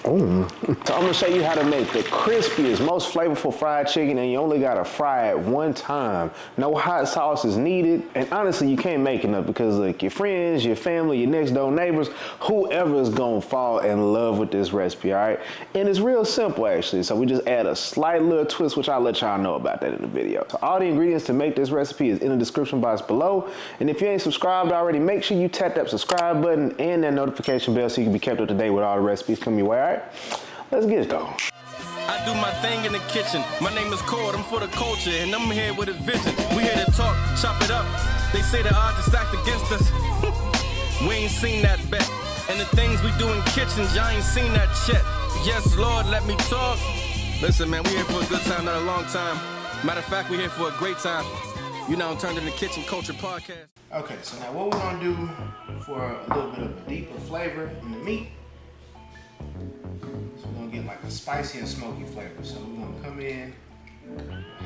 So I'm gonna show you how to make the crispiest, most flavorful fried chicken, and you only gotta fry it one time. No hot sauce is needed, and honestly, you can't make enough because look, your friends, your family, your next door neighbors, whoever is gonna fall in love with this recipe, all right? And it's real simple actually, so we just add a slight little twist, which I'll let y'all know about that in the video. So all the ingredients to make this recipe is in the description box below, and if you ain't subscribed already, make sure you tap that subscribe button and that notification bell so you can be kept up to date with all the recipes coming your way, all right? Let's get it though. I do my thing in the kitchen. My name is Cord, I'm for the culture, and I'm here with a vision. We here to talk, chop it up. They say the odds are stacked against us. We ain't seen that bet. And the things we do in kitchens, y'all ain't seen that yet. Yes, Lord, let me talk. Listen, man, we here for a good time, not a long time. Matter of fact, we here for a great time. You know, turned into Kitchen Culture Podcast. Okay, so now what we're gonna do for a little bit of a deeper flavor in the meat, so we're gonna get like a spicy and smoky flavor. So we're gonna come in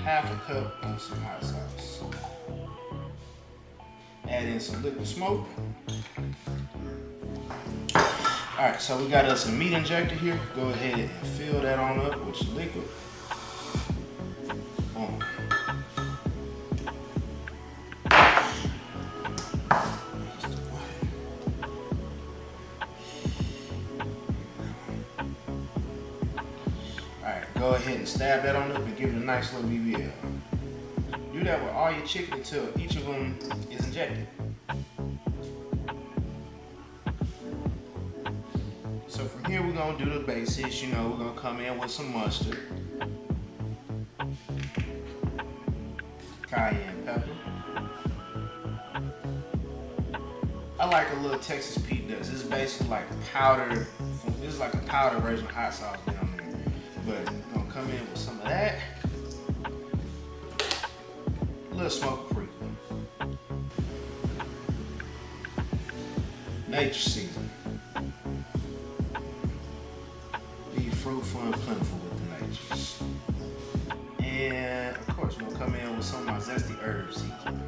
half a cup of some hot sauce. Add in some liquid smoke. Alright, so we got us a meat injector here. Go ahead and fill that on up with your liquid. Boom. Go ahead and stab that on up and give it a nice little BBL. Do that with all your chicken until each of them is injected. So from here we're gonna do the basics. You know, we're gonna come in with some mustard, cayenne pepper. I like a little Texas Pete dust. This is basically like powder. This is like a powder version of hot sauce down there. But we're gonna come in with some of that. A little smoked paprika. Nature season. Be fruitful and plentiful with the natures. And of course, we're gonna come in with some of my zesty herb seasoning.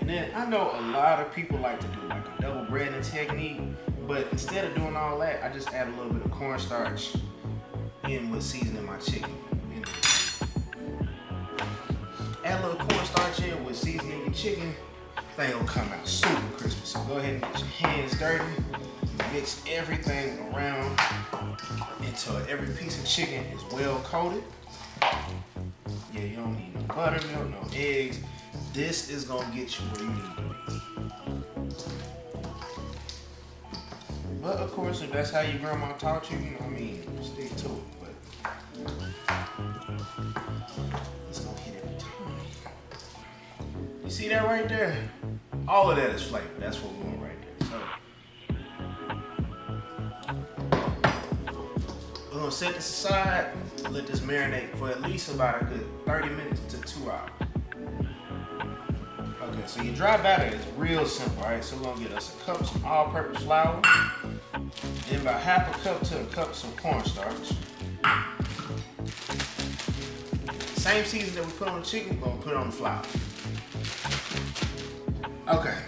Then I know a lot of people like to do like a double breading technique, but instead of doing all that, I just add a little bit of cornstarch in with seasoning my chicken. Add a little cornstarch in with seasoning your chicken, thing will come out super crispy. So go ahead and get your hands dirty, mix everything around until every piece of chicken is well coated. Yeah, you don't need no buttermilk, no eggs. This is gonna get you where you need to be. But of course, if that's how your grandma taught you, you know what I mean, stick to it. But it's gonna hit every time. You see that right there? All of that is flavor. That's what we're doing right there. So we're gonna set this aside, let this marinate for at least about a good 30 minutes to 2 hours. Okay, so your dry batter is real simple, all right? So we're gonna get us a cup of some all-purpose flour, then about half a cup to a cup of some cornstarch. Same season that we put on the chicken, we're gonna put it on the flour. Okay.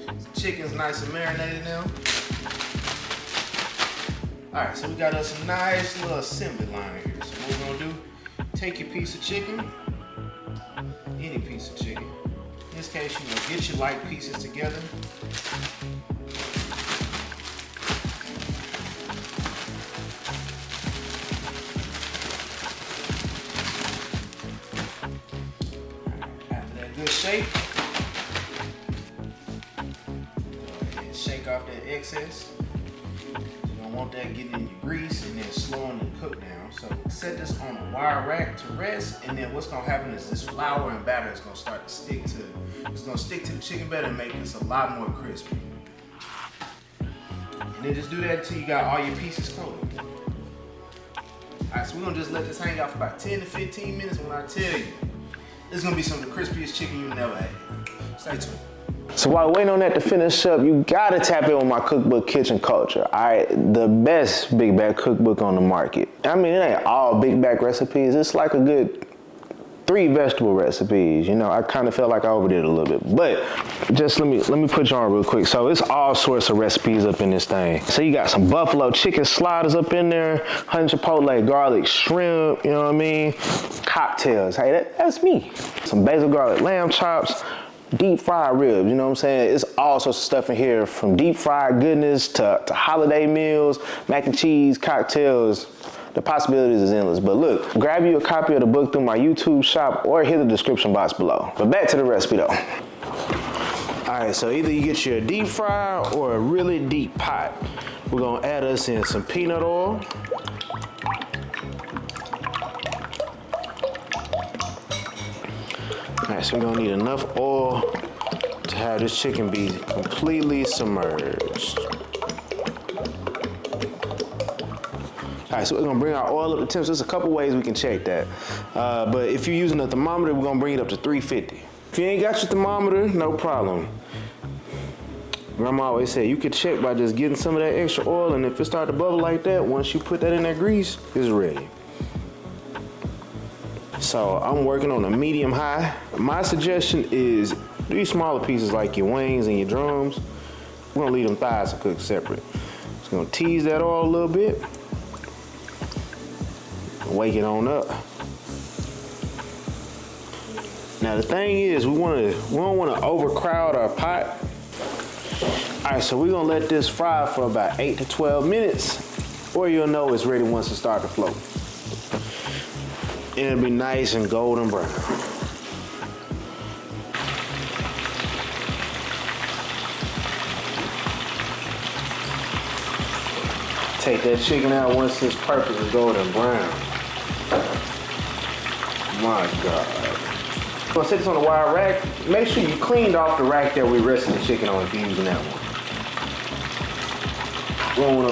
The chicken's nice and marinated now. All right, so we got us a nice little assembly line here. So what we're gonna do, take your piece of chicken, any piece of chicken. In this case, you know, get your light pieces together. After that good shake, go ahead and shake off that excess. You don't want that getting in your grease and then slowing the cook down. So set this on a wire rack to rest, and then what's gonna happen is this flour and batter is gonna start to stick to the chicken better and make this a lot more crispy. And then just do that until you got all your pieces coated. Alright, so we're gonna just let this hang out for about 10 to 15 minutes. When I tell you, this is gonna be some of the crispiest chicken you never had. Stay tuned. So while waiting on that to finish up, you gotta tap in with my cookbook, Kitchen Culture. All right, the best big bag cookbook on the market. I mean, it ain't all big bag recipes. It's like a good 3 vegetable recipes. You know, I kind of felt like I overdid it a little bit, but just let me put you on real quick. So it's all sorts of recipes up in this thing. So you got some buffalo chicken sliders up in there, honey chipotle garlic shrimp, you know what I mean? Cocktails, hey, that's me. Some basil garlic lamb chops, deep fried ribs, you know what I'm saying? It's all sorts of stuff in here, from deep fried goodness to holiday meals, mac and cheese, cocktails. The possibilities is endless. But look, grab you a copy of the book through my YouTube shop or hit the description box below. But back to the recipe though. All right, so either you get you a deep fry or a really deep pot. We're gonna add us in some peanut oil. All right, so we're gonna need enough oil to have this chicken be completely submerged. All right, so we're gonna bring our oil up to temp. There's a couple ways we can check that. But if you're using a thermometer, we're gonna bring it up to 350. If you ain't got your thermometer, no problem. Grandma always said you could check by just getting some of that extra oil, and if it start to bubble like that, once you put that in that grease, it's ready. So I'm working on a medium high. My suggestion is these smaller pieces like your wings and your drums, we're gonna leave them thighs to cook separate. Just gonna tease that oil a little bit. Wake it on up. Now the thing is, we don't want to overcrowd our pot. All right, so we're gonna let this fry for about 8 to 12 minutes, or you'll know it's ready once it starts to float. It'll be nice and golden brown. Take that chicken out once it's perfectly golden brown. My God. I'm gonna set this on a wire rack. Make sure you cleaned off the rack that we rested the chicken on if you're using that one.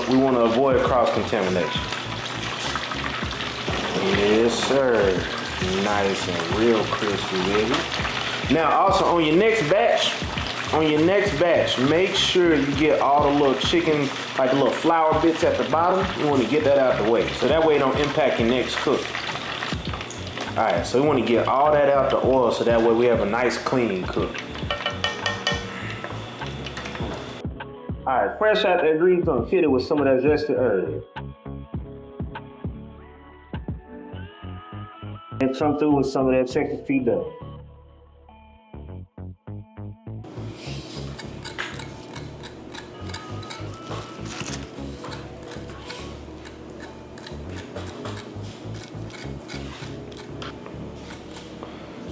We wanna avoid cross-contamination. Yes, sir. Nice and real crispy, baby. Now, also on your next batch, make sure you get all the little chicken, like the little flour bits at the bottom. You want to get that out the way, so that way it don't impact your next cook. All right, so we want to get all that out the oil, so that way we have a nice clean cook. All right, fresh out that grease, gonna fit it with some of that zesty herb. And come through with some of that Texas feed dough.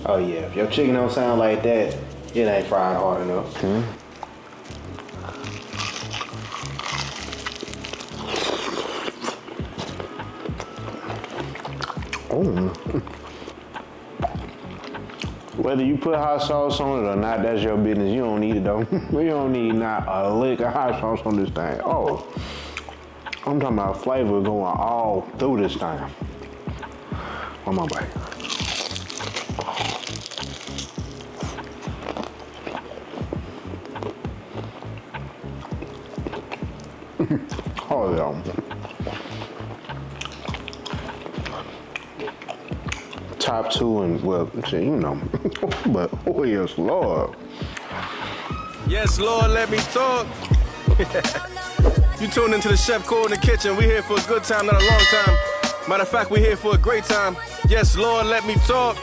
Oh yeah, if your chicken don't sound like that, it ain't fried hard enough. Mm-hmm. Whether you put hot sauce on it or not, that's your business. You don't need it though. You don't need not a lick of hot sauce on this thing. Oh, I'm talking about flavor going all through this thing. One more bite. Oh yeah. Top 2 and well, you know, but oh yes, Lord. Yes, Lord, let me talk. You tuned into the Chef Core in the kitchen. We here for a good time, not a long time. Matter of fact, we here for a great time. Yes, Lord, let me talk.